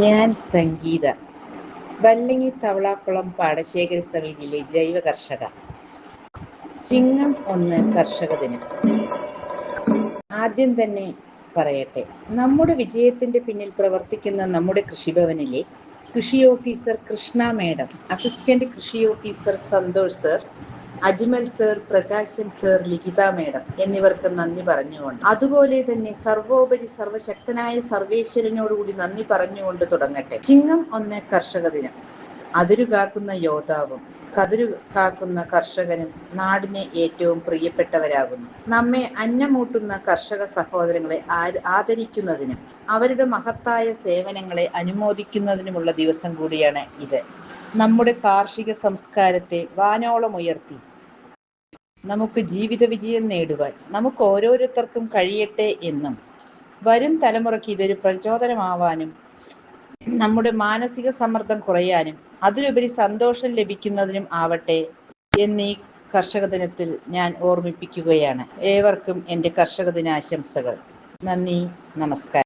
ഞാൻ സംഗീത, വല്ലങ്ങി തവളാക്കുളം പാടശേഖര സമിതിയിലെ ജൈവ കർഷക. ചിങ്ങം 1 കർഷക ദിനം. ആദ്യം തന്നെ പറയട്ടെ, നമ്മുടെ വിജയത്തിന്റെ പിന്നിൽ പ്രവർത്തിക്കുന്ന നമ്മുടെ കൃഷിഭവനിലെ കൃഷി ഓഫീസർ കൃഷ്ണ മേഡം, അസിസ്റ്റന്റ് കൃഷി officer Santhosh sir, Ajmal sir, Prakashan sir, Likhitha madam എന്നിവർക്ക് നന്ദി പറഞ്ഞുകൊണ്ട്, അതുപോലെ തന്നെ സർവോപരി സർവശക്തനായ സർവേശ്വരനോടുകൂടി നന്ദി പറഞ്ഞുകൊണ്ട് തുടങ്ങട്ടെ. ചിങ്ങം 1 കർഷക ദിനം. അതിരുകാക്കുന്ന യോദ്ധാവും കതിരു കാക്കുന്ന കർഷകനും നാടിന് ഏറ്റവും പ്രിയപ്പെട്ടവരാകുന്നു. നമ്മെ അന്നമൂട്ടുന്ന കർഷക സഹോദരങ്ങളെ ആദരിക്കുന്നതിനും അവരുടെ മഹത്തായ സേവനങ്ങളെ അനുമോദിക്കുന്നതിനുമുള്ള ദിവസം കൂടിയാണ് ഇത്. നമ്മുടെ കാർഷിക സംസ്കാരത്തെ വാനോളം ഉയർത്തി നമുക്ക് ജീവിത വിജയം നേടുവാൻ നമുക്ക് ഓരോരുത്തർക്കും കഴിയട്ടെ എന്നും, വരും തലമുറയ്ക്ക് ഇതൊരു പ്രചോദനമാവാനും, നമ്മുടെ മാനസിക സമ്മർദ്ദം കുറയാനും അതിലുപരി സന്തോഷം ലഭിക്കുന്നതിനും ആവട്ടെ എന്നീ കർഷക ദിനത്തിൽ ഞാൻ ഓർമ്മിപ്പിക്കുകയാണ്. ഏവർക്കും എൻ്റെ കർഷക ദിനാശംസകൾ. നന്ദി, നമസ്കാരം.